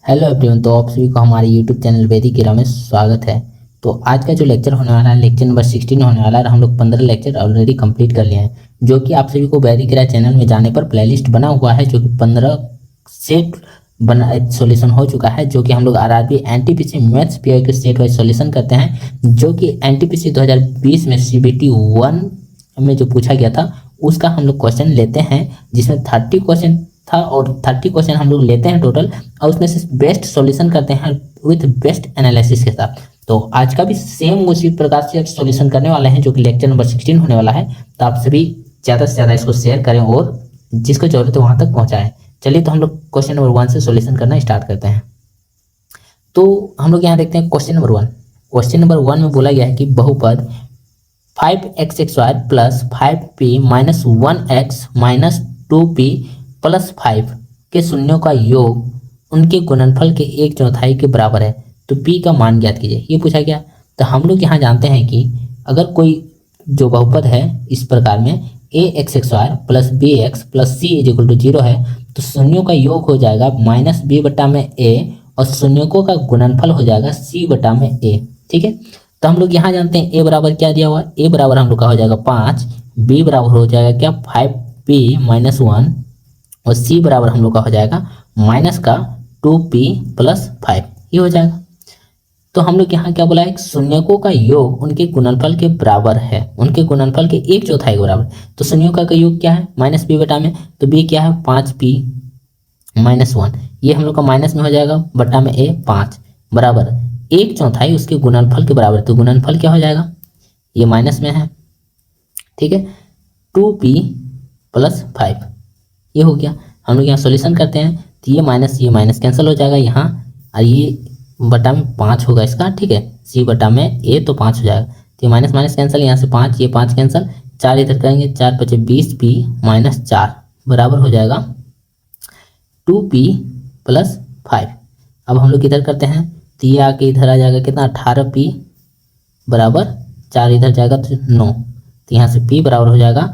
Hello everyone. तो आप सभी को हमारे यूट्यूब चैनल वैदिक गिरा में स्वागत है। तो आज का जो लेक्चर होने वाला है लेक्चर नंबर 16 होने वाला है। हम लोग 15 लेक्चर ऑलरेडी कंप्लीट कर लिए हैं, जो कि आप सभी को वैदिक गिरा चैनल में जाने पर प्लेलिस्ट बना हुआ है, जो कि 15 सेट बना सॉल्यूशन हो चुका है, जो कि हम लोग आरआरबी एनटीपीसी मैथ्स पीआई के सेट वाइज सॉल्यूशन करते हैं, जो कि एनटीपीसी 2020 में सीबीटी 1 में जो पूछा गया था उसका हम लोग क्वेश्चन लेते हैं, जिसमें 30 क्वेश्चन था और 30 क्वेश्चन हम लोग लेते हैं टोटल, और उसमें से बेस्ट सॉल्यूशन करते हैं विथ बेस्ट एनालिसिस के साथ। तो आज का भी सेम उसी प्रकार से सॉल्यूशन करने वाले हैं, जो कि लेक्चर नंबर 16 होने वाला है। तो आप सभी ज़्यादा से ज़्यादा इसको शेयर करें और जिसको जरूरत है वहाँ तक पहुँचाएं। चलिए, तो हम लोग क्वेश्चन नंबर 1 से सॉल्यूशन करना स्टार्ट करते हैं। तो हम लोग यहाँ देखते हैं क्वेश्चन नंबर 1। क्वेश्चन नंबर 1 में बोला गया है कि बहुपद 5xy plus 5p minus 1x minus 2p plus 5 के शून्यों का योग उनके गुणनफल के 1/4 के बराबर है, तो p का मान ज्ञात कीजिए, ये पूछा गया। तो हम लोग यहाँ जानते हैं कि अगर कोई जो बहुपद है इस प्रकार में ax(x)y plus bx plus c is equal to 0 है, तो शून्यों का योग हो जाएगा माइनस b बटा में a और शून्यों का गुणनफल हो जाएगा c बटा में a। ठीक है, तो हम लोग यहाँ जानते हैं a बराबर क्या दिया हुआ है, a बराबर हम लोग का हो जाएगा 5, b बराबर हो जाएगा क्या 5p माइनस 1 और c बराबर हम लोग का हो जाएगा माइनस का 2p प्लस 5, ये हो जाएगा। तो हम लोग यहाँ क्या बोला है, शून्यकों का योग उनके गुणनफल के बराबर है, उनके गुणनफल के 1/4 के बराबर। तो शून्यकों का योग क्या है माइनस b बटा में, तो b क्या है 5p माइनस 1, ये हम लोग का माइनस में हो जाएगा बटा में a 5 बराबर 1/4 उसके गुणनफल के बराबर। तो गुणनफल क्या हो जाएगा, ये माइनस में है, ठीक है, 2p प्लस 5, ये हो गया। हम लोग यहाँ सॉल्यूशन करते हैं तो ये माइनस कैंसिल हो जाएगा यहाँ, और ये बटा में 5 होगा इसका, ठीक है, c बटा में a तो 5 हो जाएगा। तो ये माइनस माइनस कैंसिल, यहाँ से 5, ये 5 कैंसिल, 4 इधर करेंगे, 4 × 5 = 20p माइनस 4 बराबर हो जाएगा 2p प्लस 5। अब हम लोग इधर करते हैं तो ये आके इधर आ जाएगा कितना 18p बराबर 4 इधर जाएगा तो 9, तो यहाँ से p बराबर हो जाएगा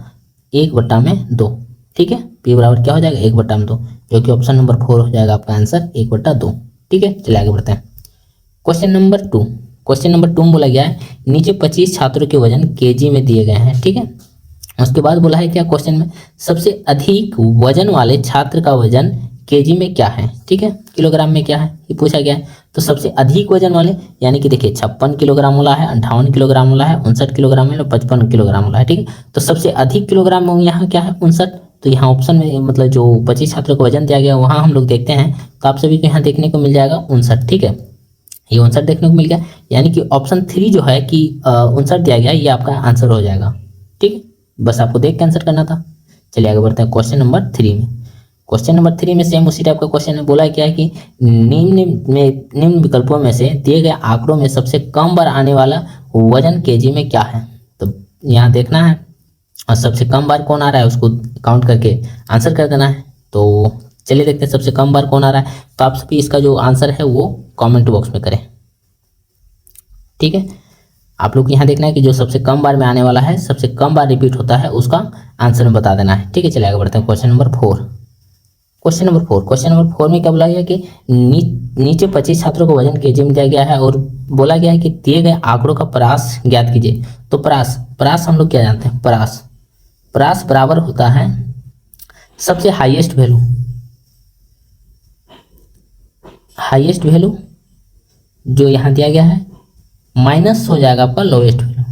1/2। ठीक है, p बराबर क्या हो जाएगा 1/2, जो कि ऑप्शन नंबर 4 हो जाएगा आपका आंसर 1/2। ठीक है, चलिए आगे बढ़ते हैं। Question number 2। क्वेश्चन नंबर 2 में बोला गया है नीचे 25 छात्रों के वजन केजी में दिए गए हैं। ठीक है, उसके बाद बोला है क्या क्वेश्चन में, सबसे अधिक वजन वाले छात्र का वजन केजी में क्या है। ठीक है, किलोग्राम में क्या है ये पूछा गया है। तो सबसे अधिक वजन वाले यानी कि देखिए 56 किलोग्राम वाला है, 58 किलोग्राम वाला है, 59 किलोग्राम वाला, 55 किलोग्राम वाला है। ठीक है, तो सबसे अधिक किलोग्राम में यहाँ क्या है 59। तो यहाँ ऑप्शन में मतलब जो 25 छात्रों का वजन दिया गया वहाँ हम लोग देखते हैं, तो आप सभी को यहाँ देखने को मिल जाएगा 59। ठीक है, ये 59 देखने को मिल गया, यानी कि ऑप्शन 3 जो है कि 59 दिया गया, ये आपका आंसर हो जाएगा। ठीक है, बस आपको देख के आंसर करना था। चलिए आगे बढ़ते हैं क्वेश्चन नंबर 3 में। क्वेश्चन नंबर 3 में सेम उसी टाइप का क्वेश्चन है। बोला क्या है कि निम्न विकल्पों में से दिए गए आंकड़ों में सबसे कम बार आने वाला वजन केजी में क्या है। तो यहाँ देखना है और सबसे कम बार कौन आ रहा है उसको काउंट करके आंसर कर देना है। तो चलिए देखते हैं सबसे कम बार कौन आ रहा है। तो आप सभी इसका जो आंसर है वो कमेंट बॉक्स में करें। ठीक है, आप लोग यहाँ देखना है कि जो सबसे कम बार में आने वाला है, सबसे कम बार रिपीट होता है, उसका आंसर में बता देना है। ठीक है, चलिए आगे बढ़ते हैं क्वेश्चन नंबर 4। क्वेश्चन नंबर 4 में क्या बोला गया कि नीचे 25 छात्रों को वजन केजी में दिया गया है और बोला गया है कि दिए गए आंकड़ों का परास ज्ञात कीजिए। तो परास हम लोग क्या जानते हैं, परास बराबर होता है सबसे हाईएस्ट वैल्यू जो यहाँ दिया गया है माइनस हो जाएगा आपका लोएस्ट वैल्यू।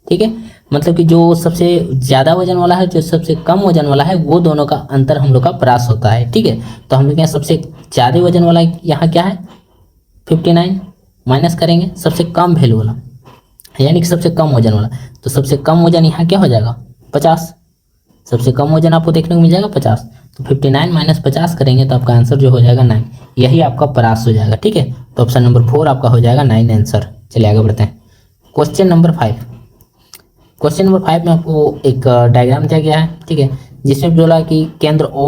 ठीक है, मतलब कि जो सबसे ज़्यादा वजन वाला है, जो सबसे कम वजन वाला है, वो दोनों का अंतर हम लोग का परास होता है। ठीक है, तो हम लोग यहाँ सबसे ज़्यादा वजन वाला यहाँ क्या है 59 माइनस करेंगे सबसे कम वैल्यू वाला, यानी कि सबसे कम वजन वाला। तो सबसे कम वजन यहाँ क्या हो जाएगा 50, सबसे कम वजन आपको देखने को मिल जाएगा 50। तो 59 माइनस 50 करेंगे तो आपका आंसर जो हो जाएगा 9, यही आपका परास हो जाएगा। ठीक है, तो ऑप्शन नंबर 4 आपका हो जाएगा 9 आंसर। चलिए आगे बढ़ते हैं क्वेश्चन नंबर 5। क्वेश्चन नंबर 5 में आपको एक डायग्राम दिया गया है। ठीक है, जिसमें बोला कि केंद्र ओ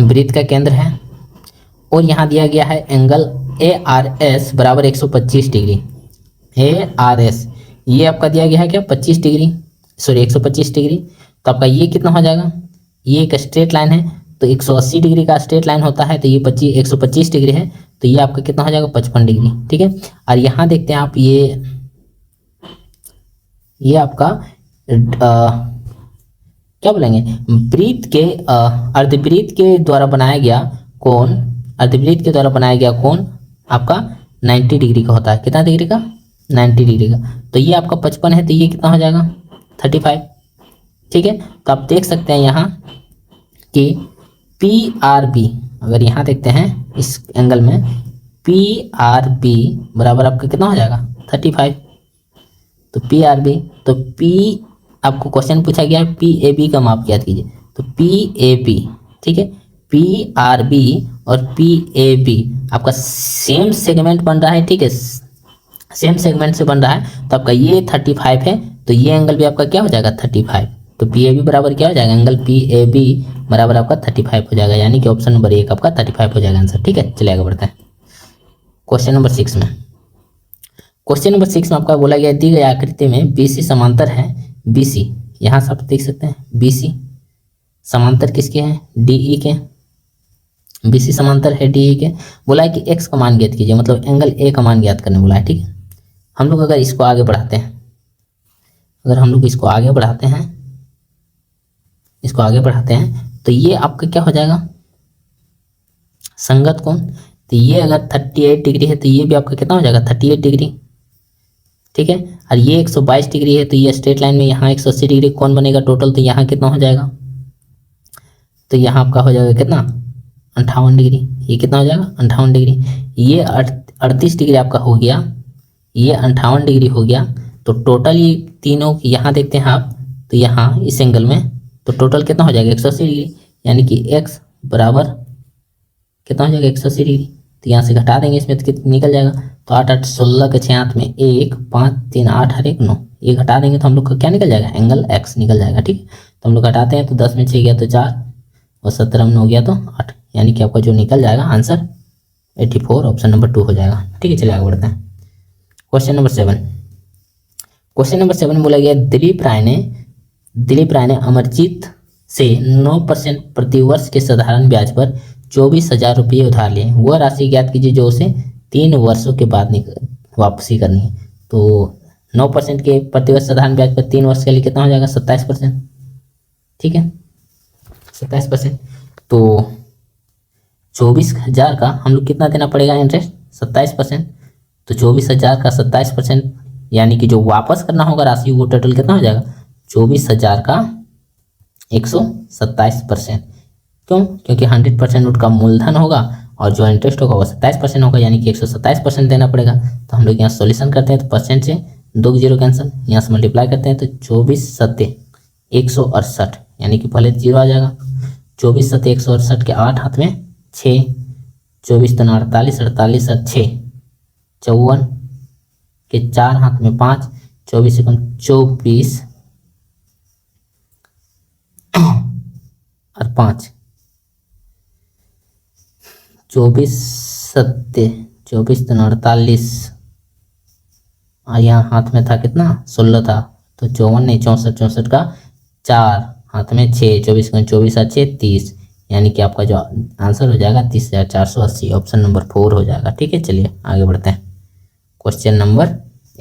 वृत्त का केंद्र है और यहाँ दिया गया है एंगल ARS बराबर 125 डिग्री। ARS ये आपका दिया गया है क्या 125 डिग्री। तो आपका ये कितना हो जाएगा, ये एक स्ट्रेट लाइन है, तो 180 डिग्री का स्ट्रेट लाइन होता है, तो ये 125 डिग्री है, तो ये आपका कितना हो जाएगा 55 डिग्री। ठीक है, और यहाँ देखते हैं आप, ये आपका क्या बोलेंगे, वृत्त के अर्धवृत्त के द्वारा बनाया गया कोण, अर्धवृत्त के द्वारा बनाया गया कोण आपका 90 डिग्री का होता है। कितना डिग्री का? 90 डिग्री का। तो ये आपका 55 है, तो ये कितना हो जाएगा 35। ठीक है, तो आप देख सकते हैं यहाँ कि PRB, अगर यहाँ देखते हैं इस एंगल में, PRB बराबर आपका कितना हो जाएगा 35। तो PRB, तो P आपको क्वेश्चन पूछा गया है PAB का माप याद कीजिए, तो PAB, ठीक है, PRB और PAB आपका सेम सेगमेंट बन रहा है। ठीक है, सेम सेगमेंट से बन रहा है, तो आपका ये 35 है, तो ये एंगल भी आपका क्या हो जाएगा 35। तो PAB बराबर क्या हो जाएगा, एंगल PAB बराबर आपका 35 हो जाएगा, यानी कि ऑप्शन नंबर 1 आपका 35 हो जाएगा आंसर। ठीक है, चलिए आगे बढ़ते हैं क्वेश्चन नंबर 6 में। क्वेश्चन नंबर 6 में आपका बोला गया दी गई आकृति में BC समांतर है BC, यहाँ से आप देख सकते हैं BC समांतर किसके हैं, DE के। BC समांतर है DE के। बोला है कि x का मान ज्ञात कीजिए, मतलब एंगल A का मान ज्ञात करने बोला है। ठीक है, हम लोग अगर इसको आगे बढ़ाते हैं, इसको आगे बढ़ाते हैं तो ये आपका क्या हो जाएगा संगत कोण। तो ये अगर 38 डिग्री है, तो ये भी आपका कितना हो जाएगा 38 डिग्री। ठीक है, और ये 122 डिग्री है, तो ये स्ट्रेट लाइन में यहाँ 180 डिग्री कौन बनेगा टोटल, तो यहाँ कितना हो जाएगा, तो यहाँ आपका हो जाएगा कितना 58 डिग्री। ये कितना हो जाएगा 58 डिग्री। ये 38 डिग्री आपका हो गया, ये 58 डिग्री हो गया। तो टोटल ये तीनों यहाँ देखते हैं आप, तो यहाँ इस एंगल में तो टोटल कितना हो जाएगा 180 डिग्री, यानी कि x बराबर कितना हो जाएगा 180 डिग्री। तो यहाँ से घटा देंगे इसमें, तो कितना निकल जाएगा, तो 8 8 16 के 6 हाथ में 1 5 3 8 और 1 9, ये घटा देंगे तो हम लोग का क्या निकल जाएगा, एंगल x निकल जाएगा। ठीक, तो हम लोग घटाते हैं, तो 10 में 6 गया तो 4 और 17 में 9 गया तो 8, यानी कि आपका जो निकल जाएगा आंसर 84, ऑप्शन नंबर 2 हो जाएगा। ठीक है, चलिए आगे बढ़ते हैं क्वेश्चन नंबर 7। क्वेश्चन नंबर 7 में बोला गया दिलीप राय ने अमरजीत से 9% प्रतिवर्ष के साधारण ब्याज पर 24,000 रुपये उधार लिए। वह राशि ज्ञात कीजिए जो उसे 3 वर्षों के बाद वापसी करनी है। तो 9% के प्रतिवर्ष साधारण ब्याज पर 3 वर्ष के लिए कितना हो जाएगा 27%। ठीक है, 27%, तो 24,000 का हम लोग कितना देना पड़ेगा इंटरेस्ट 27%। तो 24,000 का 27%, यानी कि जो वापस करना होगा राशि वो टोटल कितना हो जाएगा 24,000 का 127%। क्यों? क्योंकि 100% उसका मूलधन होगा और जो इंटरेस्ट होगा वो 27% होगा, यानी कि 127% देना पड़ेगा। तो हम लोग यहाँ सॉल्यूशन करते हैं, तो परसेंट से 2 0 कैंसिल, यहाँ से मल्टीप्लाई करते हैं तो 24 7 168, यानी कि पहले 0 आ जाएगा। 24 7 168 के 8 हाथ में 6, 24 3 48, 48 और 6 54 के 4 हाथ में 5, 24 24 और 5, 24 7 24 3 48 और यहाँ हाथ में था कितना 16 था, तो 54 नहीं 64, 64 का 4 हाथ में 6, 24 24 और 6 30, यानी कि आपका जो आंसर हो जाएगा 30,480, ऑप्शन नंबर 4 हो जाएगा। ठीक है, चलिए आगे बढ़ते हैं क्वेश्चन नंबर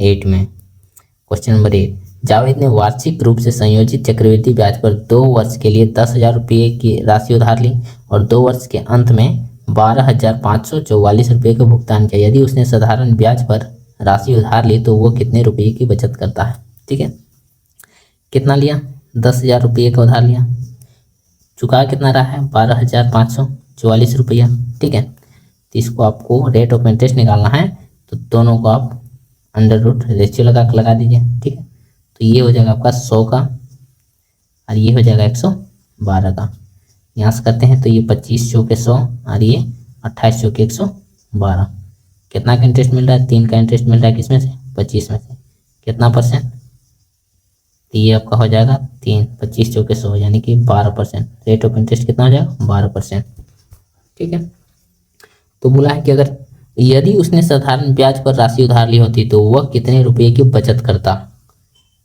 8 में। क्वेश्चन नंबर 8, जावेद ने वार्षिक रूप से संयोजित चक्रवृद्धि ब्याज पर 2 वर्ष के लिए 10,000 रुपये की राशि उधार ली और 2 वर्ष के अंत में 12,544 रुपये का भुगतान किया। यदि उसने साधारण ब्याज पर राशि उधार ली तो वो कितने रुपये की बचत करता है। ठीक है, कितना लिया 10,000 रुपये का उधार लिया, चुका कितना रहा है 12,544 रुपया। ठीक है, तो इसको आपको रेट ऑफ इंटरेस्ट निकालना है, तो दोनों को आप अंडर रूट रेशियो लगा दीजिए। ठीक है, तो ये हो जाएगा आपका 100 का और ये हो जाएगा 112 का। यहाँ से करते हैं तो ये 25 चौके 100 और ये 28 चौके 112। कितना का इंटरेस्ट मिल रहा है 3 का इंटरेस्ट मिल रहा है, किसमें से 25 में से, कितना परसेंट, तो ये आपका हो जाएगा 3 25 चौके 100, यानी कि 12%। रेट ऑफ इंटरेस्ट कितना हो जाएगा 12%। ठीक है, तो बोला है कि अगर यदि उसने साधारण ब्याज पर राशि उधार ली होती तो वह कितने रुपये की बचत करता।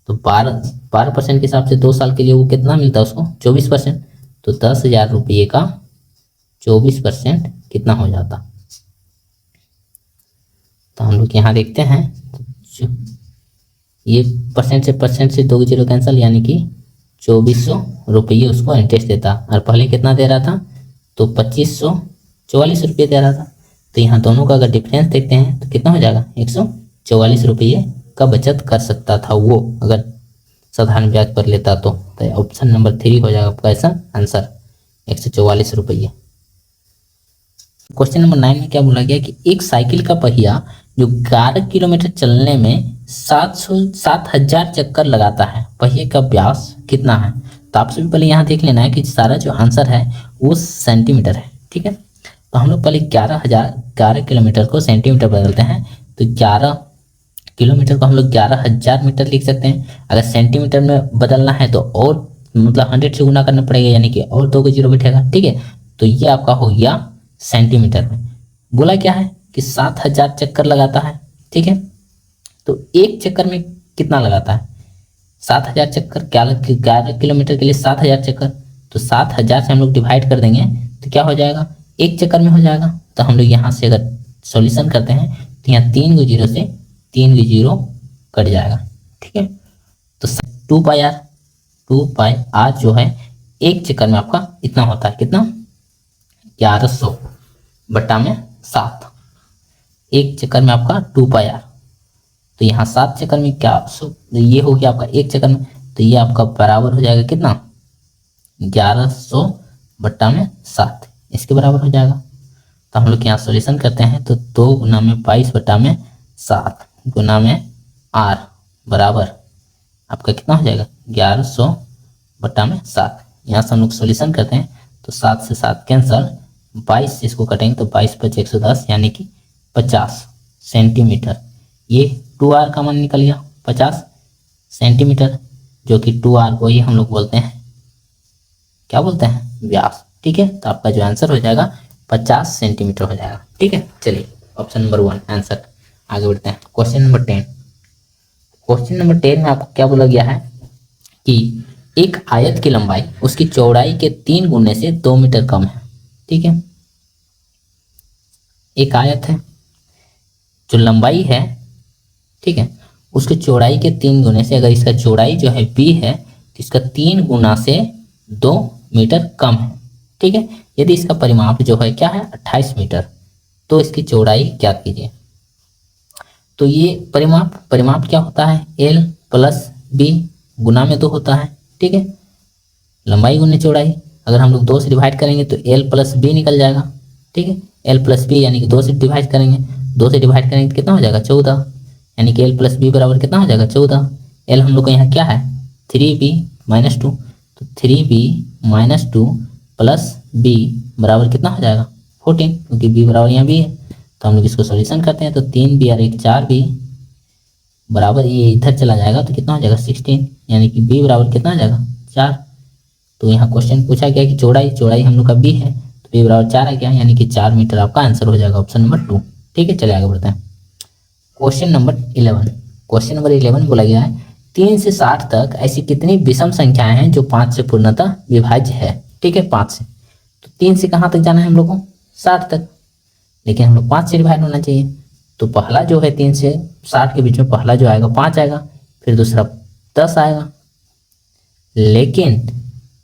तो 12% के हिसाब से 2 साल के लिए वो कितना मिलता है उसको 24%, तो 10,000 रुपये का 24% कितना हो जाता। तो हम लोग यहाँ देखते हैं, तो ये परसेंट से 2 जीरो कैंसिल, यानी कि 2400 रुपये उसको इंटरेस्ट देता, और पहले कितना दे रहा था, तो 2544 रुपये दे रहा था। तो यहाँ दोनों का अगर डिफरेंस देखते हैं तो कितना हो जाएगा, 144 रुपये का बचत कर सकता था वो, अगर साधारण ब्याज पर लेता तो ऑप्शन नंबर 3 हो जाएगा आपका ऐसा आंसर, 144 रुपये। क्वेश्चन नंबर 9 में क्या बोला गया कि एक साइकिल का पहिया जो 11 किलोमीटर चलने में 7,000 चक्कर लगाता है, पहिए का व्यास कितना है। तो आप सभी पहले यहाँ देख लेना है कि सारा जो आंसर है वो सेंटीमीटर है, ठीक है। तो हम लोग पहले 11 किलोमीटर को सेंटीमीटर बदलते हैं, तो 11 किलोमीटर को हम लोग 11,000 मीटर लिख सकते हैं। अगर सेंटीमीटर में बदलना है तो और मतलब 100 से गुना करना पड़ेगा, यानी कि और 2 को जीरो बैठेगा, ठीक है। तो ये आपका हो गया सेंटीमीटर में। बोला क्या है कि 7,000 चक्कर लगाता है, ठीक है। तो एक चक्कर में कितना लगाता है, 7,000 चक्कर, 11 किलोमीटर के लिए 7,000 चक्कर, तो 7,000 से हम लोग डिवाइड कर देंगे तो क्या हो जाएगा, एक चक्कर में हो जाएगा। तो हम लोग यहाँ से अगर सॉल्यूशन करते हैं तो यहाँ 3 को जीरो से 3 को जीरो कट जाएगा, ठीक है। तो 2 पाई आर जो है एक चक्कर में आपका इतना होता है, कितना, 1100 बटा में 7, एक चक्कर में आपका 2 पाई आर। तो यहाँ 7 चक्कर में क्या, ये हो गया आपका एक चक्कर में, तो ये आपका बराबर हो जाएगा कितना, 1100 बटा में 7, इसके बराबर हो जाएगा। तो हम लोग यहाँ सॉल्यूशन करते हैं तो 2 गुना में 22 बटा में 7 गुना में आर बराबर आपका कितना हो जाएगा, 1100 बटा में 7। यहाँ से हम लोग सॉल्यूशन करते हैं तो 7 से 7 कैंसल, 22 से इसको कटेंगे तो 22 + 110 यानी कि 50 सेंटीमीटर। ये 2r का मान निकल गया 50 सेंटीमीटर, जो कि 2r को ही हम लोग बोलते हैं, क्या बोलते हैं, व्यास, ठीक है। तो आपका जो आंसर हो जाएगा 50 सेंटीमीटर हो जाएगा, ठीक है। चलिए ऑप्शन नंबर 1 आंसर, आगे बढ़ते हैं। Question number 10। क्वेश्चन नंबर 10 में आपको क्या बोला गया है कि एक आयत की लंबाई उसकी चौड़ाई के 3 गुने से 2 मीटर कम है, ठीक है। एक आयत है, जो लंबाई है, ठीक है, उसके चौड़ाई के 3 गुने से, अगर इसका चौड़ाई जो है b है तो इसका 3 गुना से 2 मीटर कम है, ठीक है। यदि इसका परिमाप जो है क्या है 28 मीटर, तो इसकी चौड़ाई ज्ञात कीजिए। तो ये परिमाप क्या होता है, l + b गुना में 2 होता है, ठीक है। लंबाई गुने चौड़ाई, अगर हम लोग 2 से डिवाइड करेंगे तो l + b निकल जाएगा, ठीक है। l + b यानी कि 2 से डिवाइड करेंगे, 2 से डिवाइड करेंगे तो कितना हो जाएगा 14, यानी कि l + b बराबर कितना हो जाएगा 14। l हम लोग को यहाँ क्या है 3b - 2, तो 3b - 2 + b बराबर कितना हो जाएगा 14, क्योंकि b बराबर यहाँ b है। तो हम लोग इसको सॉल्यूशन करते हैं तो 3b और 1 4b बराबर, ये इधर चला जाएगा तो कितना हो जाएगा 16, यानी कि b बराबर कितना हो जाएगा 4। तो यहाँ क्वेश्चन पूछा गया कि चौड़ाई हम लोग का b है, तो b बराबर 4 आ गया, यानी कि 4 मीटर आपका आंसर हो जाएगा ऑप्शन नंबर 2, ठीक है। चलिए आगे बढ़ते हैं। क्वेश्चन नंबर 11 बोला गया है 3 से 60 तक ऐसी कितनी विषम संख्याएं हैं जो 5 से पूर्णतः विभाज्य है, ठीक है। 5 से, तो 3 से कहाँ तक जाना है हम लोग को 60 तक, लेकिन हम लोग 5 से डिवाइड होना चाहिए। तो पहला जो है 3 से 60 के बीच में पहला जो आएगा 5 आएगा, फिर दूसरा 10 आएगा, लेकिन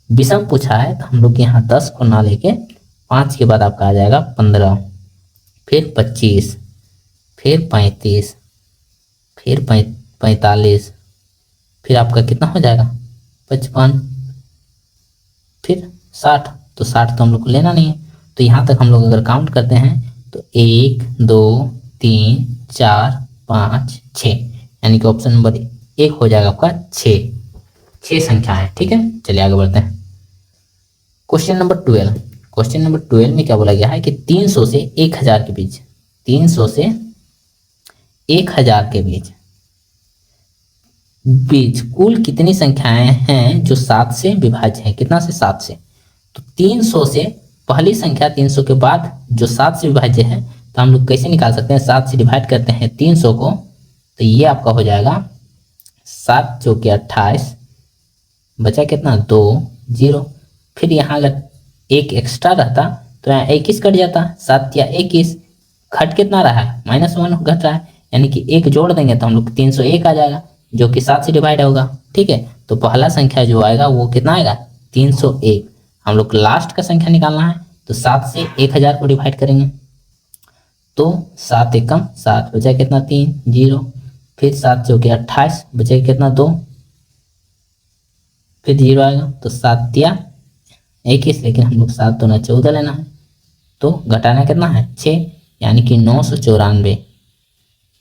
विषम पूछा है तो हम लोग यहाँ 10 को ना लेके 5 के बाद आपका आ जाएगा 15, फिर 25, फिर 35, फिर 45, फिर आपका कितना हो जाएगा 55, फिर 60। तो 60 तो हम लोग को लेना नहीं है, तो यहाँ तक हम लोग अगर काउंट करते हैं तो 1 2 3 4 5 6, यानी कि ऑप्शन नंबर 1 हो जाएगा आपका 6 संख्या है, ठीक है। चलिए आगे बढ़ते हैं। क्वेश्चन नंबर 12 में क्या बोला गया है कि 300 से 1000 के बीच, 300 से 1000 के बीच कुल कितनी संख्याएं हैं जो 7 से विभाज्य हैं, कितना से 7 से। तो 300 से पहली संख्या 300 के बाद जो 7 से विभाज्य है, तो हम लोग कैसे निकाल सकते हैं, 7 से डिवाइड करते हैं 300 को, तो ये आपका हो जाएगा 7 चौके 28, बचा कितना 2 0, फिर यहाँ अगर एक एक्स्ट्रा रहता तो यहाँ 21 कट जाता, 7 या 21, घट कितना रहा है, -1 घट रहा है, यानी कि 1 जोड़ देंगे तो हम लोग 301 आ जाएगा, जो कि 7 से डिवाइड होगा। ठीक है, तो पहला संख्या जो आएगा वो कितना आएगा, 301। हम लोग लास्ट का संख्या निकालना है, तो 7 से 1000 को डिवाइड करेंगे, तो 7 एकम 7, बचा कितना 3 0, फिर 7 चौके 28, बचे कितना 2, फिर 0 आएगा, तो 7 या 21, लेकिन हम लोग 7 तो ना 14 लेना है, तो घटाना कितना है 6, यानी कि 994।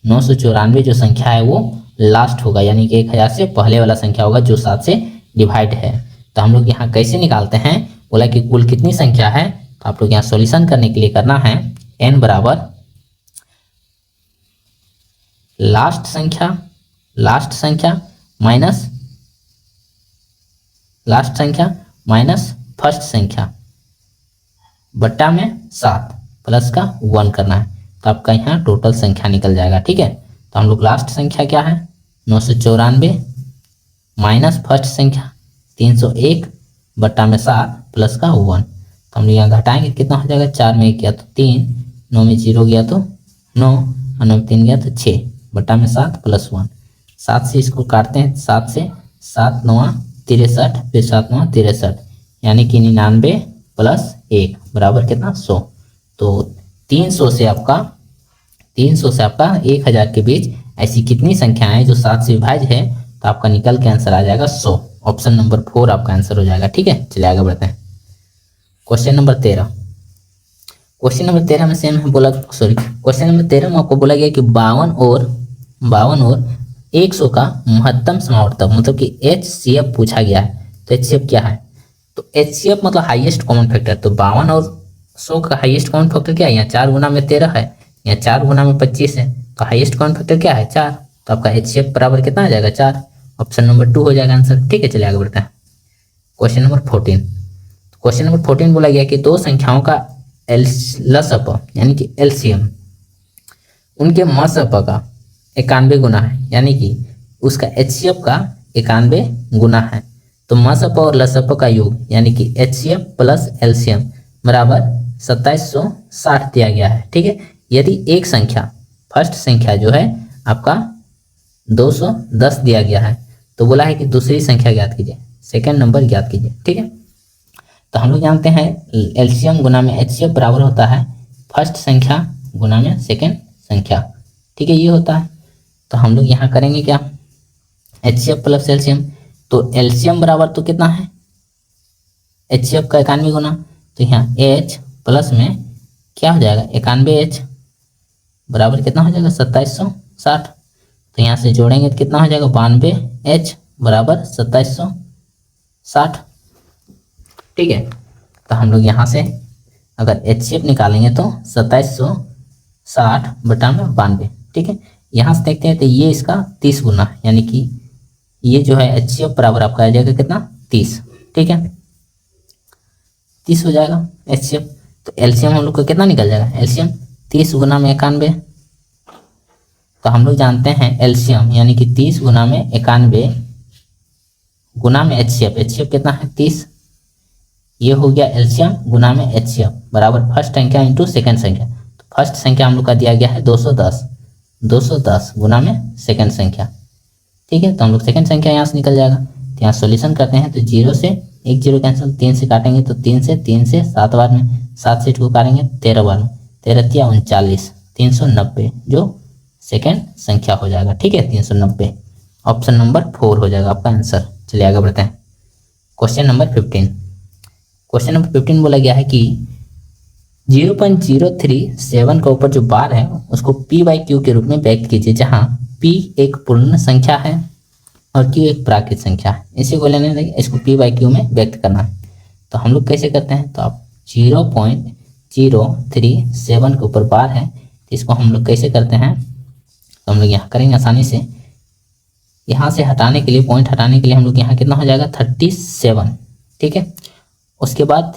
994 जो संख्या है वो लास्ट होगा, यानी कि 1000 से पहले वाला संख्या होगा जो 7 से डिवाइड है। तो हम लोग यहाँ कैसे निकालते हैं, बोला कि कुल कितनी संख्या है, तो आप लोग यहाँ सॉल्यूशन करने के लिए करना है n बराबर लास्ट संख्या माइनस फर्स्ट संख्या बट्टा में 7 प्लस का 1 करना है, तो आपका यहाँ टोटल संख्या निकल जाएगा। ठीक है, तो हम लोग लास्ट संख्या क्या है 994 माइनस फर्स्ट संख्या 301 बट्टा में 7 प्लस का 1, तो हम लोग यहाँ घटाएंगे कितना हो जाएगा, 4 में 1 गया तो 3, 9 में 0 गया तो 9, और 9 में 3 गया तो 6 बट्टा में 7 प्लस 1। 7 से इसको काटते हैं, 7 से 7 9 63, फिर 7 9 63, यानी कि 99 प्लस 1 बराबर कितना 100। तो 300 से आपका 1000 के बीच ऐसी कितनी संख्याएं हैं जो 7 से विभाज्य है, तो आपका निकल के आंसर आ जाएगा 100। ऑप्शन नंबर 4 आपका आंसर हो जाएगा। ठीक है, चलिए आगे बढ़ते हैं। क्वेश्चन नंबर 13 में सेम है, बोला सॉरी क्वेश्चन नंबर 13 में आपको बोला गया कि 52 और 100 का महत्तम समावर्तक मतलब कि HCF पूछा गया है। तो HCF क्या है, तो HCF मतलब हाईएस्ट कॉमन फैक्टर। तो 52 और 100 का हाईएस्ट कॉमन फैक्टर क्या है, यहाँ 4 गुना में 13 है, यहाँ 4 गुना में 25 है, तो हाईएस्ट कॉमन फैक्टर क्या है 4, तो आपका HCF बराबर कितना आ जाएगा 4। ऑप्शन नंबर 2 हो जाएगा आंसर। ठीक है, चलिए आगे बढ़ते हैं। क्वेश्चन नंबर 14 बोला गया कि दो संख्याओं का लसअप यानी कि LCM उनके मसअप का 91 गुना है, यानी कि उसका HCF का 91 गुना है। तो मसअप और लसअप का योग यानी कि HCF प्लस LCM बराबर 2760 दिया गया है। ठीक है, यदि एक संख्या फर्स्ट संख्या जो है आपका 210 दिया गया है, तो बोला है कि दूसरी संख्या ज्ञात कीजिए, सेकंड नंबर ज्ञात कीजिए। ठीक है, तो हम लोग जानते हैं LCM गुना में HCF बराबर होता है फर्स्ट संख्या गुना में सेकंड संख्या। ठीक है, ये होता है। तो हम लोग यहाँ करेंगे क्या, HCF प्लस LCM। तो LCM बराबर तो कितना है HCF का 91 गुना, तो यहाँ H प्लस में क्या हो जाएगा 91H बराबर कितना हो जाएगा 2760। तो यहाँ से जोड़ेंगे तो कितना हो जाएगा 92H बराबर 2760। ठीक है, तो हम लोग यहाँ से अगर HCF निकालेंगे तो 2760 बटा में 92। ठीक है, यहाँ से देखते हैं तो ये इसका 30 गुना है, यानी कि ये जो है HCF बराबर आपका आ जाएगा कितना 30। ठीक है, 30 हो जाएगा HCF। तो LCM हम लोग को कितना निकल जाएगा, LCM 30 गुना में 91। तो हम लोग जानते हैं LCM यानी कि 30 गुना में 91 गुना में HCF कितना है 30। ये हो गया LCM गुना में HCF बराबर फर्स्ट संख्या इंटू सेकंड संख्या। तो फर्स्ट संख्या हम लोग का दिया गया है 210 गुना में सेकंड संख्या। ठीक है, तो हम लोग सेकंड संख्या यहाँ से निकल जाएगा। तो यहाँ सॉल्यूशन करते हैं तो 0 से 1 0 कैंसिल, 3 से काटेंगे तो 3 से 7 बार में, 7 से 2 काटेंगे 13 बार में, 13 तिया 39, 390 जो सेकंड संख्या हो जाएगा। ठीक है, 390 ऑप्शन नंबर 4 हो जाएगा आपका आंसर। चलिए आगे बढ़ते हैं। क्वेश्चन नंबर 15 बोला गया है कि 0.037 का ऊपर जो बार है उसको P/Q के रूप में व्यक्त कीजिए, जहां P एक पूर्ण संख्या है और Q एक प्राकृत संख्या है। इसी को लेने देंगे, इसको P/Q में व्यक्त करना है। तो हम लोग कैसे करते हैं, तो आप 0.037 के ऊपर बार है, तो इसको हम लोग कैसे करते हैं, तो हम लोग यहाँ करेंगे आसानी से। यहाँ से हटाने के लिए, पॉइंट हटाने के लिए हम लोग यहाँ कितना हो जाएगा 37। ठीक है, उसके बाद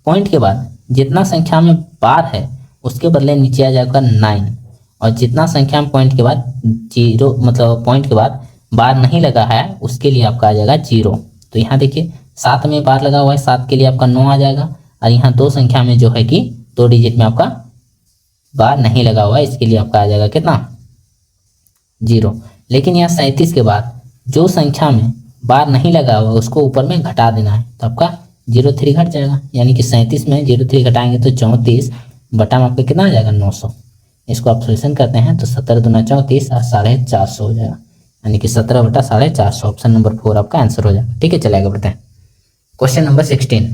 पॉइंट के बाद जितना संख्या में बार है उसके बदले नीचे आ जाएगा 9, और जितना संख्या में पॉइंट के बाद 0 मतलब पॉइंट के बाद बार नहीं लगा है उसके लिए आपका आ जाएगा 0। तो यहाँ देखिए 7 में बार लगा हुआ है, 7 के लिए आपका 9 आ जाएगा, और यहाँ दो संख्या में जो है कि 2 डिजिट में आपका बार नहीं लगा हुआ है, इसके लिए आपका आ जाएगा कितना 0। लेकिन यहाँ 37 के बाद जो संख्या में बार नहीं लगा हुआ उसको ऊपर में घटा देना है, तो आपका 03 घट जाएगा, यानी कि 37 में 03 घटाएंगे तो 34 बटा में आपका कितना आ जाएगा 900। इसको आप सोल्यूशन करते हैं तो 17 दूना 34 और 450 हो जाएगा, यानी कि 17 बटा 450। ऑप्शन नंबर 4 आपका आंसर हो जाएगा। ठीक है, चलिए आगे बढ़ते हैं। Question number 16।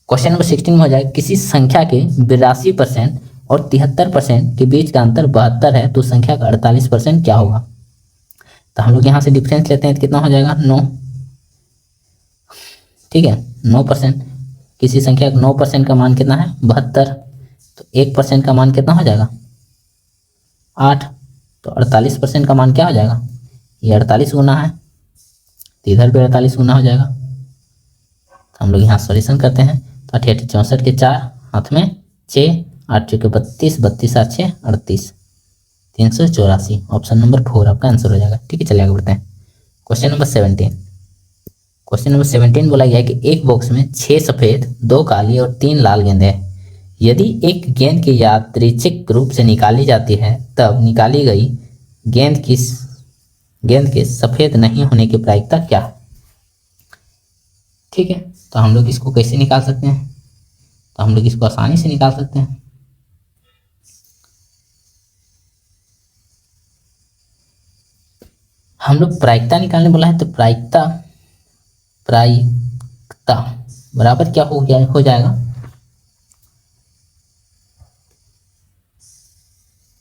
क्वेश्चन नंबर 16 में हो जाएगा किसी संख्या के 82% और 73% के बीच का अंतर 72 है तो संख्या का 48% क्या होगा। तो हम लोग यहाँ से डिफरेंस लेते हैं तो कितना हो जाएगा 9। ठीक है, 9%। किसी संख्या का 9% का मान कितना है 72, तो 1% का मान कितना हो जाएगा 8, तो 48% का मान क्या हो जाएगा, ये 48 गुना है तो इधर भी 48 गुना हो जाएगा। तो हम लोग यहाँ सॉल्यूशन करते हैं तो 88 64 के 4 हाथ में 6, 8 चौके 32, 32 8 6 38, 384। ऑप्शन नंबर 4 आपका आंसर हो जाएगा। ठीक है, चलिए आगे बढ़ते हैं। Question number 17। क्वेश्चन नंबर 17 बोला गया है कि एक बॉक्स में 6 सफ़ेद 2 काली और 3 लाल गेंद है। यदि एक गेंद की यादृच्छिक रूप से निकाली जाती है तब निकाली गई गेंद के सफ़ेद नहीं होने की प्रायिकता क्या है। ठीक है, तो हम लोग इसको कैसे निकाल सकते हैं, तो हम लोग इसको आसानी से निकाल सकते हैं। हम लोग प्रायिकता निकालने बोला है तो प्रायिकता बराबर क्या हो जाएगा,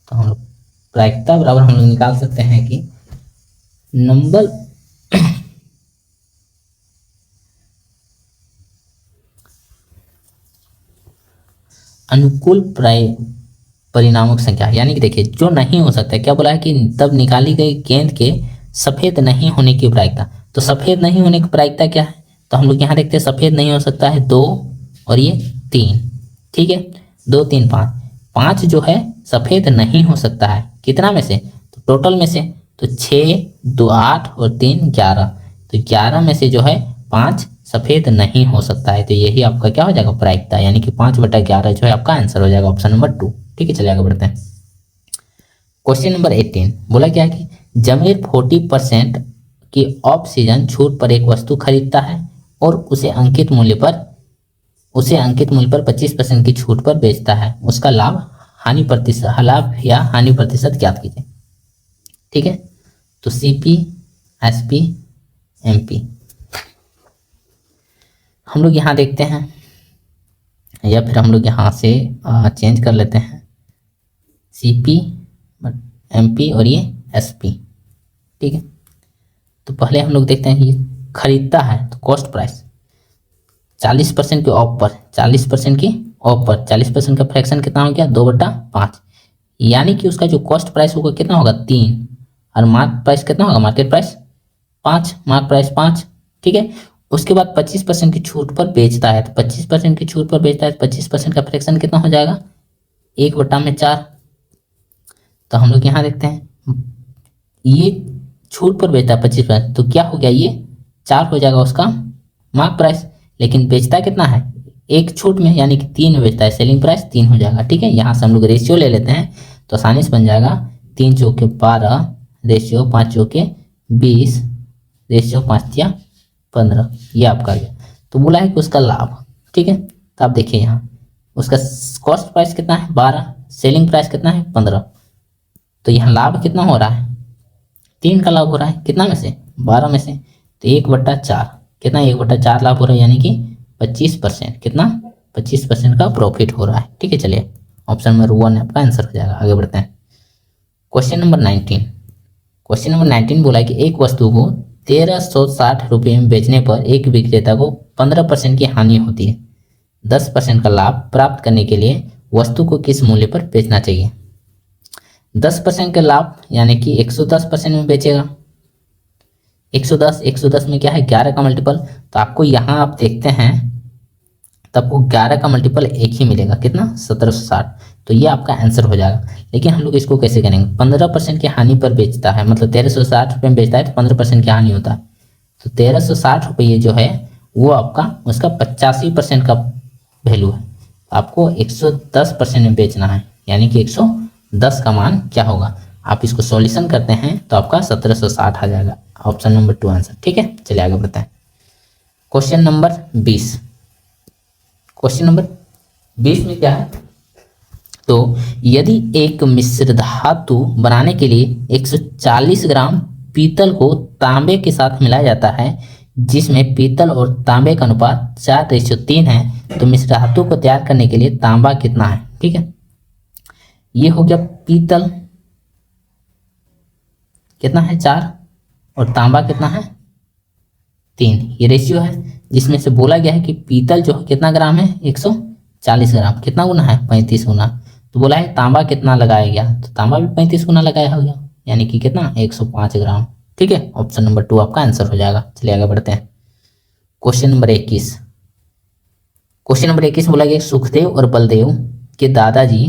तो हम लोग प्रायिकता बराबर हम लोग निकाल सकते हैं कि नंबर अनुकूल परिणामक संख्या, यानी कि देखिए जो नहीं हो सकता है, क्या बोला है कि तब निकाली गई गेंद के सफ़ेद नहीं होने की प्रायिकता। तो सफ़ेद नहीं होने की प्रायिकता क्या है, तो हम लोग यहाँ देखते हैं सफ़ेद नहीं हो सकता है 2 और ये 3। ठीक है, 2 3 5, 5 जो है सफ़ेद नहीं हो सकता है, कितना में से, तो टोटल में से, तो 6 2 8 और 3 11, तो 11 में से जो है 5 सफ़ेद नहीं हो सकता है। तो यही आपका क्या हो जाएगा प्रायिकता, यानी कि 5/11 जो है आपका आंसर हो जाएगा ऑप्शन नंबर 2। ठीक है, चलिए आगे बढ़ते हैं। क्वेश्चन नंबर 18 बोला क्या है कि जमीर 40% की ऑफ सीजन छूट पर एक वस्तु खरीदता है और उसे अंकित मूल्य पर 25% की छूट पर बेचता है। उसका लाभ या हानि प्रतिशत ज्ञात कीजिए। ठीक है, तो CP SP MP हम लोग यहाँ देखते हैं, या फिर हम लोग यहाँ से चेंज कर लेते हैं CP MP और ये SP। ठीक है, तो पहले हम लोग देखते हैं कि खरीदता है तो कॉस्ट प्राइस 40% के ऑफ पर, 40% की ऑफ पर 40% का फ्रैक्शन कितना हो गया 2/5, यानी कि उसका जो कॉस्ट प्राइस होगा कितना होगा 3 और मार्केट प्राइस कितना होगा, मार्केट प्राइस 5, मार्क प्राइस 5। ठीक है, उसके बाद 25% की छूट पर बेचता है, तो 25% की छूट पर बेचता है तो 25% का फ्रैक्शन कितना हो जाएगा 1/4। तो हम लोग यहाँ देखते हैं ये छूट पर बेचता है 25%, तो क्या हो गया ये 4 हो जाएगा उसका मार्क प्राइस, लेकिन बेचता कितना है एक छूट में, यानी कि 3 में बेचता है, सेलिंग प्राइस 3 हो जाएगा। ठीक है, यहाँ से हम लोग रेशियो ले लेते हैं तो आसानी से बन जाएगा 3 चौके 12 रेशियो 5 चौके 20 रेशियो 5 या 15, ये आपका गया। तो बोला है कि उसका लाभ, ठीक है, तो आप देखिए यहाँ उसका कॉस्ट प्राइस कितना है 12, सेलिंग प्राइस कितना है 15, तो यहाँ लाभ कितना हो रहा है 3 का लाभ हो रहा है, कितना में से 12 में से, तो 1/4 कितना 1/4 लाभ हो रहा है, यानी कि 25%, कितना 25% का प्रॉफिट हो रहा है। ठीक है, चलिए ऑप्शन नंबर 1 आपका आंसर हो जाएगा। आगे बढ़ते हैं। Question number 19। क्वेश्चन नंबर 19 बोला है कि एक वस्तु को 1360 रुपये में बेचने पर एक विक्रेता को 15% की हानि होती है। 10% का लाभ प्राप्त करने के लिए वस्तु को किस मूल्य पर बेचना चाहिए। 10% का लाभ यानी कि 110% में बेचेगा। 110 में क्या है 11 का मल्टीपल, तो आपको यहाँ आप देखते हैं तो आपको 11 का मल्टीपल एक ही मिलेगा, कितना 1760, तो ये आपका आंसर हो जाएगा। लेकिन हम लोग इसको कैसे करेंगे, 15% की हानि पर बेचता है, मतलब 1360 रुपये में बेचता है तो 15% की हानि होता है, तो 1360 रुपये जो है वो आपका उसका 85% का वैल्यू है। आपको 110% में बेचना है, यानी कि 110 का मान क्या होगा। आप इसको सॉल्यूशन करते हैं तो आपका 1760 आ जाएगा। Option number 2 answer. ठीक है, चलिए आगे बढ़ते हैं। Question number 20। क्वेश्चन नंबर 20 में क्या है, तो यदि एक मिश्र धातु बनाने के लिए 140 ग्राम पीतल को तांबे के साथ मिलाया जाता है, जिसमें पीतल और तांबे का अनुपात 4:3 है, तो मिश्र धातु को तैयार करने के लिए तांबा कितना है। ठीक है, ये हो गया पीतल कितना है 4 और तांबा कितना है 3। ये रेशियो है, जिसमें से बोला गया है कि पीतल जो कितना ग्राम है 140 ग्राम, कितना गुना है 35 गुना। तो बोला है तांबा कितना लगाया गया, तो तांबा भी 35 गुना लगाया हो गया, यानी कि कितना 105 ग्राम। ठीक है, ऑप्शन नंबर 2 आपका आंसर हो जाएगा। चलिए आगे बढ़ते हैं। Question number 21। क्वेश्चन नंबर 21 बोला गया सुखदेव और बलदेव के दादाजी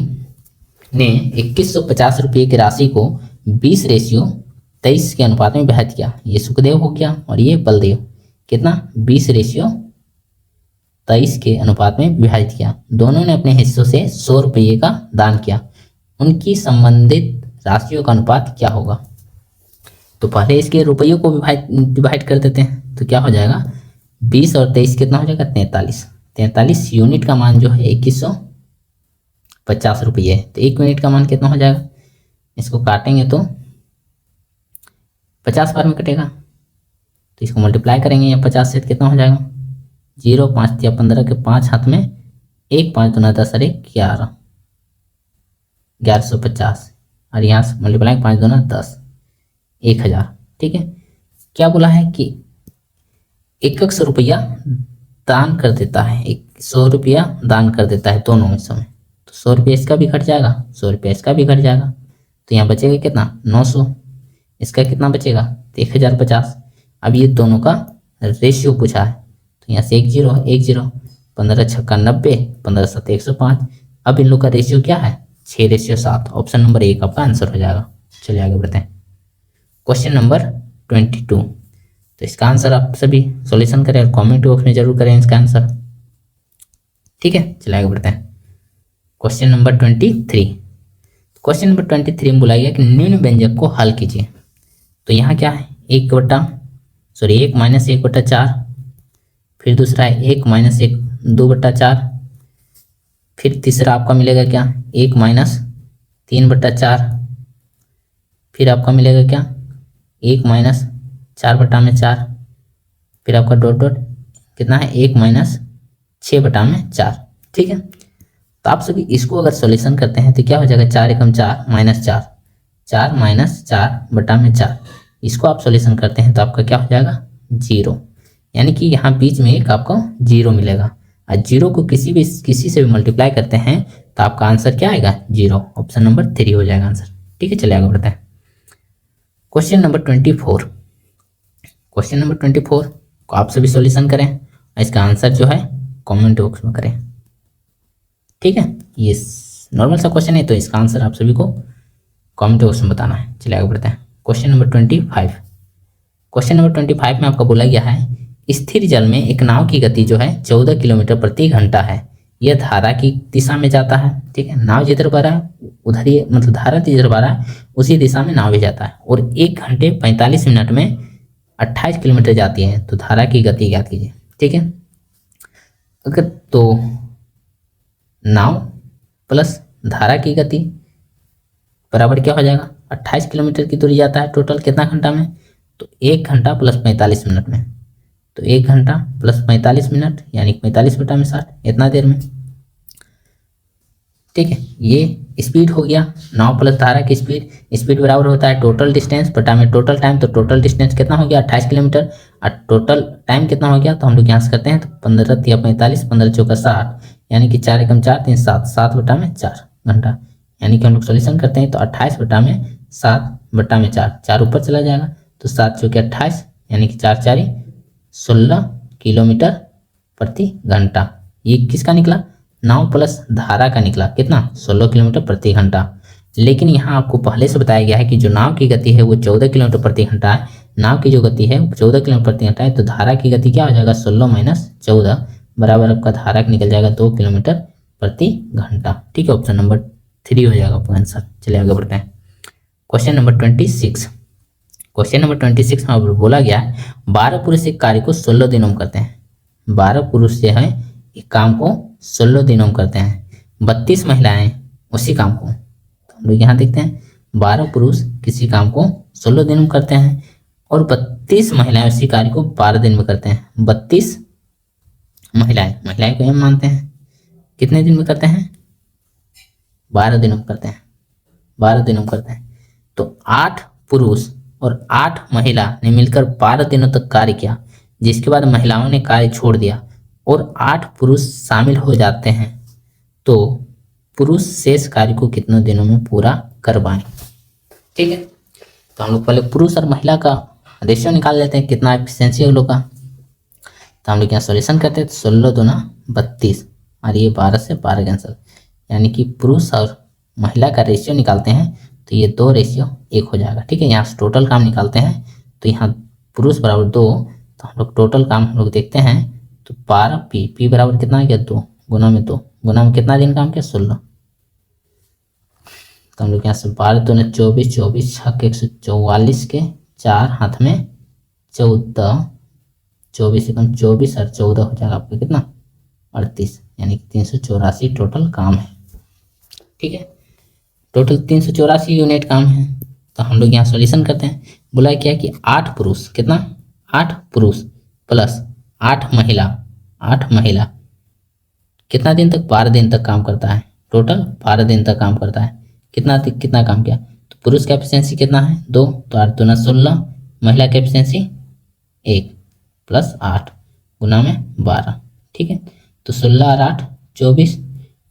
ने 2150 रुपये की राशि को 20:23 के अनुपात में विभाजित किया। ये सुखदेव हो गया और ये बलदेव, कितना 20:23 के अनुपात में विभाजित किया। दोनों ने अपने हिस्सों से 100 रुपये का दान किया। उनकी संबंधित राशियों का अनुपात क्या होगा। तो पहले इसके रुपयों को डिवाइड कर देते हैं, तो क्या हो जाएगा 20 और 23 कितना हो जाएगा 43 यूनिट का मान जो है 2150 रुपये है। तो 1 यूनिट का मान कितना हो जाएगा, इसको काटेंगे तो 50 बार में कटेगा, तो इसको मल्टीप्लाई करेंगे या 50 से कितना हो जाएगा 0 5 या 15 के 5 हाथ में 1 5 दूना 10 और 1 11 1150 और यहाँ से मल्टीप्लाई 5 दूना 10 1000। ठीक है, क्या बोला है कि 100 रुपया दान कर देता है, 100 रुपया दान कर देता है दोनों हिस्सों में, तो 100 रुपया इसका भी घट जाएगा, 100 रुपया इसका भी घट जाएगा, तो यहाँ बचेगा कितना 900, इसका कितना बचेगा 1050। अब ये दोनों का रेशियो पूछा है, तो यहाँ से 1 0 1 0 15 छक्का 90 15 7 105। अब इन लोग का रेशियो क्या है 6:7। ऑप्शन नंबर 1 आपका आंसर हो जाएगा। चलिए आगे बढ़ते हैं। Question number 22। तो इसका आंसर आप सभी सॉल्यूशन करें और कमेंट बॉक्स में जरूर करें इसका आंसर। ठीक है, चलिए आगे बढ़ते हैं। Question number 23। क्वेश्चन नंबर 23 में बोला गया कि निम्न व्यंजक को हल कीजिए। तो यहाँ क्या है 1 माइनस 1/4, फिर दूसरा है 1 माइनस 1 2/4, फिर तीसरा आपका मिलेगा क्या 1 माइनस 3/4, फिर आपका मिलेगा क्या 1 माइनस 4/4, फिर आपका डॉट डॉट कितना है 1 माइनस 6/4। ठीक है, तो आप सभी इसको अगर सॉल्यूशन करते हैं तो क्या हो जाएगा 4 एकम 4 माइनस 4 4 माइनस 4/4। इसको आप सॉल्यूशन करते हैं तो आपका क्या हो जाएगा 0, यानी कि यहाँ बीच में एक आपको 0 मिलेगा, और 0 को किसी से भी मल्टीप्लाई करते हैं तो आपका आंसर क्या आएगा 0। ऑप्शन नंबर 3 हो जाएगा आंसर। ठीक है, चलिए आगे बढ़ते हैं। Question number 24। क्वेश्चन नंबर 24 को आप सभी सॉल्यूशन करें और इसका आंसर जो है कमेंट बॉक्स में करें। ठीक है, ये नॉर्मल सा क्वेश्चन है, तो इसका आंसर आप सभी को कमेंट बॉक्स में बताना है। चलिए आगे बढ़ते हैं। Question number 25। क्वेश्चन नंबर 25 में आपका बोला गया है स्थिर जल में एक नाव की गति जो है 14 किलोमीटर प्रति घंटा है। यह धारा की दिशा में जाता है। ठीक है, नाव जिधर बह रहा है उधर ही, मतलब धारा जिधर बह रहा है उसी दिशा में नाव भी जाता है, और 1 घंटे 45 मिनट में 28 किलोमीटर जाती है। तो धारा की गति ज्ञात कीजिए। ठीक है, अगर तो नाव प्लस धारा की गति बराबर क्या हो जाएगा 28 किलोमीटर की दूरी जाता है टोटल कितना घंटा में, तो 1 घंटा प्लस 45 मिनट में, तो 1 घंटा प्लस 45 मिनट यानी 45/60 इतना देर में। ठीक है, ये स्पीड हो गया नाव प्लस धारा की स्पीड बराबर होता है टोटल डिस्टेंस बटा में टोटल टाइम। तो टोटल डिस्टेंस कितना हो गया 28 किलोमीटर, और टोटल टाइम कितना हो गया, तो हम लोग यहाँ से करते हैं तो 15 या 45 15 चौका 60, यानी कि 4 एकम 4 3 7 7/4 घंटा, यानी कि हम लोग सॉल्यूशन करते हैं तो 28/7/4 4 ऊपर चला जाएगा, तो 7 चौके 28 यानी कि 4 4 16 किलोमीटर प्रति घंटा। ये किसका निकला नाव प्लस धारा का निकला, कितना 16 किलोमीटर प्रति घंटा। लेकिन यहाँ आपको पहले से बताया गया है कि जो नाव की गति है वो 14 किलोमीटर प्रति घंटा है, नाव की जो गति है 14 किलोमीटर प्रति घंटा है, तो धारा की गति क्या हो जाएगा 16 माइनस 14 बराबर आपका धारक निकल जाएगा 2 किलोमीटर प्रति घंटा। ठीक है, ऑप्शन नंबर 3 हो जाएगा आपका आंसर। चलिए आगे बढ़ते हैं। Question number 26। क्वेश्चन नंबर 26 में बोला गया है 12 पुरुष एक कार्य को 16 दिनों में करते हैं। 12 पुरुष जो है एक काम को 16 दिनों में करते हैं, 32 महिलाएं उसी काम को। तो हम लोग यहाँ देखते हैं 12 पुरुष किसी काम को 16 दिन में करते हैं और 32 महिलाएं उसी कार्य को 12 दिन में करते हैं। 32 महिलाएं को हम मानते हैं कितने दिन में करते हैं? 12 दिनों में करते हैं। 12 दिनों में करते हैं। तो 8 पुरुष और 8 महिला ने मिलकर 12 दिनों तक कार्य किया, जिसके बाद महिलाओं ने कार्य छोड़ दिया और 8 पुरुष शामिल हो जाते हैं, तो पुरुष शेष कार्य को कितने दिनों में पूरा करवाएं। ठीक है, तो हम लोग पहले पुरुष और महिला का रेशियो निकाल लेते हैं, कितना एफिशिएंसी है उन लोग का। तो हम लोग यहाँ सॉल्यूशन करते हैं, तो 16 दूना 32 और ये 12 से 12 कैंसिल, यानी कि पुरुष और महिला का रेशियो निकालते हैं तो ये 2 रेशियो 1 हो जाएगा। ठीक है, यहाँ से टोटल काम निकालते हैं तो यहाँ पुरुष बराबर 2, तो हम लोग टोटल काम हम लोग देखते हैं तो 12 पी बराबर कितना है क्या 2 गुना में 2 गुना में कितना दिन काम किया 16। तो हम लोग यहाँ से 12 दूना 24, 24 छक 144 के 4 हाथ में 14, 24 एकम 24 और 14 हो जाएगा आपका कितना 38, यानी कि 384 टोटल काम है। ठीक है, टोटल 384 यूनिट काम है। तो हम लोग यहाँ सॉल्यूशन करते हैं। बोला क्या कि 8 पुरुष कितना 8 पुरुष प्लस 8 महिला कितना दिन तक 12 दिन तक काम करता है, टोटल 12 दिन तक काम करता है। कितना काम किया, तो पुरुष का एफिशिएंसी कितना है 2, तो 8 दूना 16, महिला की एफिशिएंसी 1 प्लस 8 गुना में 12। ठीक है, तो 16 और 8 24,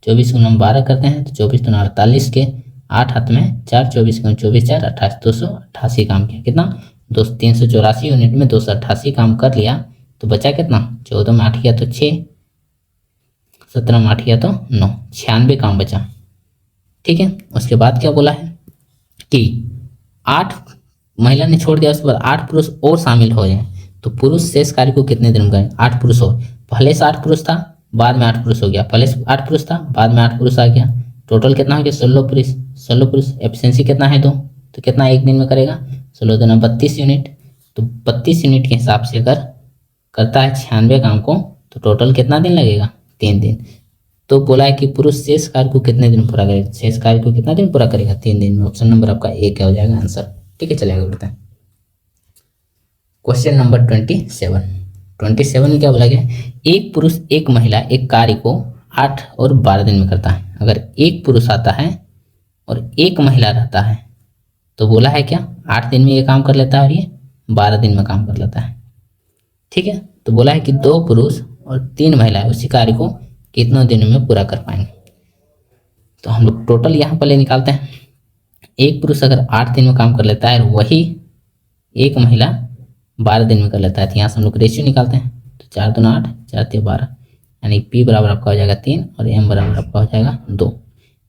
24 गुना में 12 करते हैं तो 24 दूना 48 के 8 हाथ में 4, 24 गुना 24 4 28, 288 काम किया। कितना 384 यूनिट में 288 काम कर लिया, तो बचा कितना 14 में 8 किया तो 6, 17 में 8 किया तो 9, 96 काम बचा। ठीक है, उसके बाद क्या बोला है कि 8 महिला ने छोड़ दिया, उसके बाद 8 पुरुष और शामिल हो जाए, तो पुरुष शेष कार्य को कितने दिन में करें 8 पुरुष और। पहले से 8 पुरुष था, बाद में 8 पुरुष हो गया, पहले से 8 पुरुष था, बाद में 8 पुरुष आ गया, टोटल कितना हो गया 16 पुरुष। 16 पुरुष एफिशिएंसी कितना है 2, तो कितना एक दिन में करेगा 16 दूना 32 यूनिट, तो 32 यूनिट के हिसाब से अगर करता है 96 काम को, तो टोटल कितना दिन लगेगा 3 दिन। तो बोला है कि पुरुष शेष कार्य को कितने दिन पूरा करेगा, शेष कार्य को कितना दिन पूरा करेगा 3 दिन में। ऑप्शन नंबर आपका 1 हो जाएगा आंसर। ठीक है, चलिए आगे बढ़ते हैं। क्वेश्चन नंबर 27 में क्या बोला गया, एक पुरुष एक महिला एक कार्य को 8 और 12 दिन में करता है। अगर एक पुरुष आता है और एक महिला रहता है तो बोला है क्या 8 दिन में ये काम कर लेता है और ये 12 दिन में काम कर लेता है। ठीक है, तो बोला है कि 2 पुरुष और 3 महिलाएं उसी कार्य को कितने दिनों में पूरा कर पाएंगे। तो हम लोग टोटल यहाँ पहले निकालते हैं। एक पुरुष अगर 8 दिन में काम कर लेता है और वही एक महिला 12 दिन में कर लेता है, तो यहाँ से हम लोग रेशियो निकालते हैं। तो 4 दूना 8, 4 3 12, यानी पी बराबर आपका हो जाएगा 3 और एम बराबर आपका हो जाएगा 2।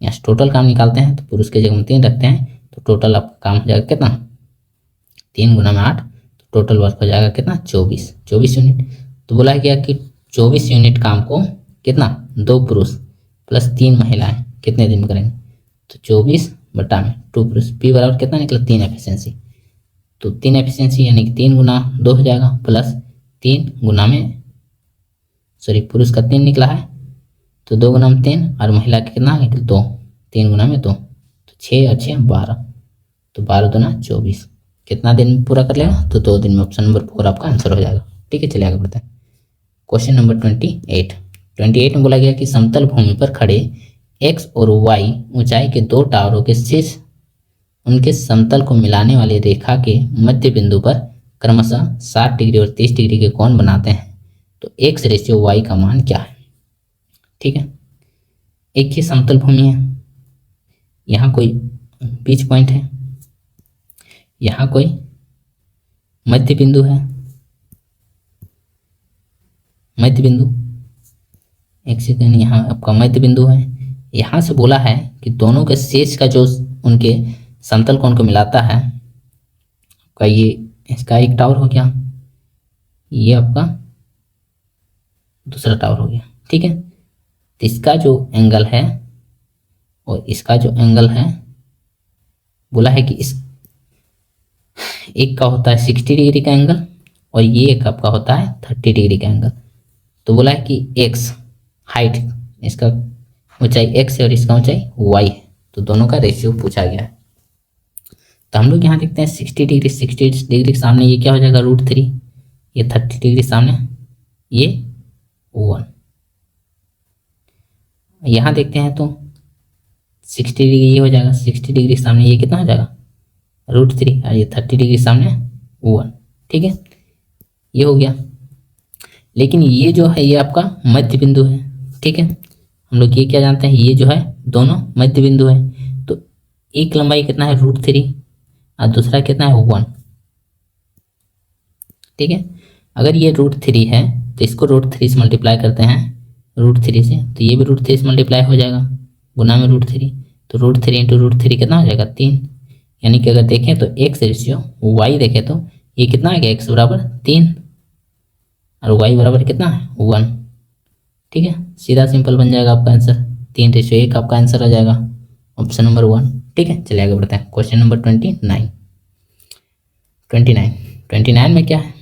यहाँ से टोटल काम निकालते हैं, तो पुरुष के जगह में 3 रखते हैं, तो टोटल आपका काम हो जाएगा कितना 3 गुना में 8, तो टोटल वर्क हो जाएगा कितना 24 यूनिट। तो बोला गया कि 24 यूनिट काम को कितना 2 पुरुष प्लस 3 महिलाएं कितने दिन में करेंगे, तो 24 बटा में 2 पुरुष, पी बराबर कितना निकला 3 एफिशिएंसी। तो 3 एफिशिएंसी यानी कि 3 गुना 2 हो जाएगा, प्लस 3 गुना में पुरुष का 3 निकला है, तो 2 गुना में 3 और महिला का कितना निकला 2, 3 गुना में 2, तो 6 और 6 12, तो 12 दूना 24, कितना दिन में पूरा कर लेगा, तो 2 दिन में। ऑप्शन नंबर 4 आपका आंसर हो जाएगा। ठीक है, चलिए आगे बढ़ते हैं। क्वेश्चन नंबर 28 में बोला गया कि समतल भूमि पर खड़े x और y ऊंचाई के 2 टावरों के शीर्ष उनके समतल को मिलाने वाली रेखा के मध्य बिंदु पर क्रमशः 60 डिग्री और 30 डिग्री के कोण बनाते हैं, तो x रेशियो y का मान क्या है। ठीक है, एक ही समतल भूमि है, यहाँ कोई बीच पॉइंट है, यहाँ कोई मध्य बिंदु है, मध्य बिंदु एक सेकेंड, यहाँ आपका मध्य बिंदु है। यहाँ से बोला है कि दोनों के शेष का जो उनके समतल कोण को मिलाता है आपका, ये इसका एक टावर हो गया, ये आपका दूसरा टावर हो गया, ठीक है। तो इसका जो एंगल है और इसका जो एंगल है, बोला है कि इस एक का होता है 60 डिग्री का एंगल और ये एक आपका होता है 30 डिग्री का एंगल। तो बोला है कि एक्स हाइट, इसका ऊंचाई एक्स है और इसका ऊंचाई वाई है, तो दोनों का रेशियो पूछा गया है। तो हम लोग यहाँ देखते हैं 60 डिग्री के सामने ये क्या हो जाएगा √3, ये 30 डिग्री सामने ये 1। यहाँ देखते हैं तो 60 डिग्री ये हो जाएगा, 60 डिग्री के सामने ये कितना हो जाएगा √3 और ये 30 डिग्री सामने 1, ठीक है, ये हो गया। लेकिन ये जो है ये आपका मध्य बिंदु है, ठीक है। हम लोग ये क्या जानते हैं, ये जो है दोनों मध्य बिंदु है। तो एक लंबाई कितना है √3 और दूसरा कितना है 1, ठीक है। अगर ये √3 है तो इसको √3 से मल्टीप्लाई करते हैं √3 से, तो ये भी √3 से मल्टीप्लाई हो जाएगा गुना में √3, तो √3 इंटू √3 कितना हो जाएगा 3। यानी कि अगर देखें तो एक्स रेशियो वाई देखें तो ये कितना आ गया एक्स बराबर 3 और वाई बराबर कितना है 1, ठीक है। सीधा सिंपल बन जाएगा आपका आंसर, 3:1 आपका आंसर आ जाएगा ऑप्शन नंबर 1, ठीक है। चलिए आगे बढ़ते हैं। क्वेश्चन नंबर 29 में क्या है,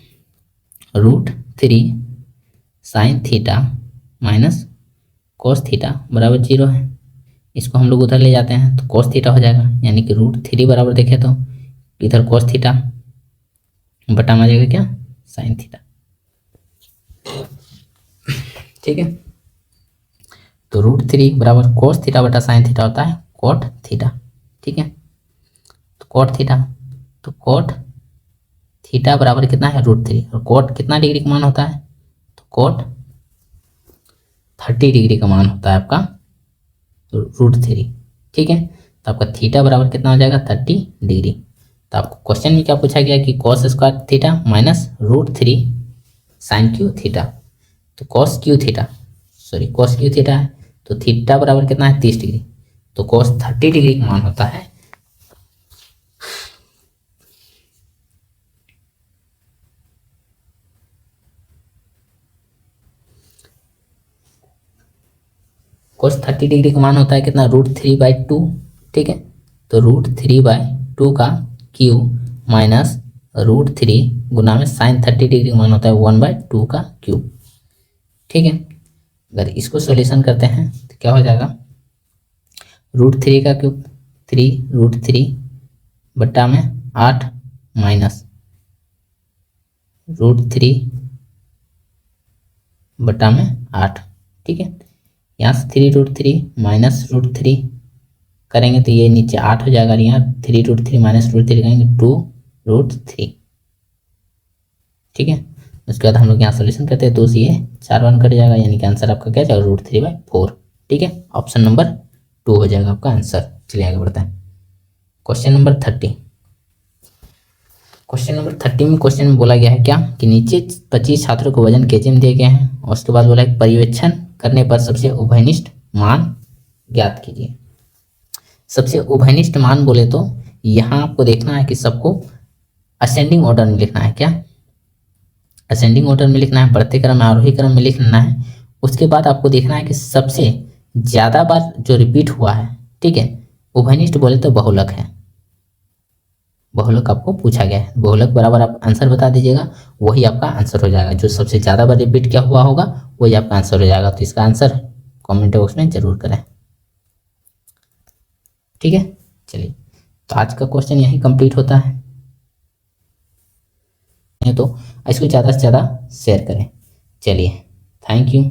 √3 sin theta minus cos theta बराबर 0 है। इसको हम लोग उधर ले जाते हैं तो cos थीटा हो जाएगा, यानी कि √3 बराबर देखें तो इधर cos थीटा बटा में आ जाएगा क्या sin थीटा, ठीक है। तो √3 बराबर cos थीटा बटा sin थीटा होता है cot थीटा, ठीक है। तो cot थीटा, तो cot थीटा बराबर कितना है √3 और cot कितना डिग्री का मान होता है, तो cot 30 डिग्री का मान होता है आपका √3, ठीक है। तो आपका थीटा बराबर कितना हो जाएगा 30 डिग्री। तो आपको क्वेश्चन में क्या पूछा गया कि cos square theta minus √3 sin Q theta. तो cos क्यू थीटा है, तो थीटा बराबर कितना है 30 डिग्री, तो cos 30 डिग्री का मान होता है cos 30 डिग्री का मान होता है कितना √3/2, ठीक है। तो √3/2 का क्यू माइनस √3 गुना में sin 30 डिग्री का मान होता है 1/2 का क्यूब, ठीक है। अगर इसको सॉल्यूशन करते हैं तो क्या हो जाएगा, √3 का क्यूब 3 बटा में 8 माइनस √3 बटा में 8, ठीक है। यहाँ से 3√3 माइनस √3 करेंगे तो ये नीचे 8 हो जाएगा, यहाँ 3√3 माइनस √3 करेंगे 2√3, ठीक है। उसके बाद हम लोग यहाँ सोल्यूशन करते हैं, 2 से ये 4 1 कट जाएगा, यानी कि आंसर आपका क्या जाएगा √3/4, ठीक है। ऑप्शन नंबर 2 हो जाएगा आपका आंसर। चलिए आगे बढ़ते हैं। क्वेश्चन नंबर 30 में क्वेश्चन में बोला गया है क्या कि नीचे 25 छात्रों को वजन केजी में दिए गए हैं और उसके बाद बोला है पर्यवेक्षण करने पर सबसे उभयनिष्ठ मान ज्ञात कीजिए। सबसे उभयनिष्ठ मान बोले तो यहाँ आपको देखना है कि सबको असेंडिंग ऑर्डर में लिखना है, क्या असेंडिंग ऑर्डर में लिखना है, बढ़ते क्रम में आरोही क्रम में लिखना है। उसके बाद आपको देखना है कि सबसे ज़्यादा बार जो रिपीट हुआ है, ठीक है। उभयनिष्ठ बोले तो बहुलक है, बहुलक आपको पूछा गया है, बहुलक बराबर आप आंसर बता दीजिएगा, वही आपका आंसर हो जाएगा। जो सबसे ज़्यादा बार रिपीट क्या हुआ होगा वही आपका आंसर हो जाएगा। तो इसका आंसर कमेंट बॉक्स में जरूर करें, ठीक है। चलिए, तो आज का क्वेश्चन यही कंप्लीट होता है, तो इसको ज़्यादा से ज़्यादा शेयर करें। चलिए, थैंक यू।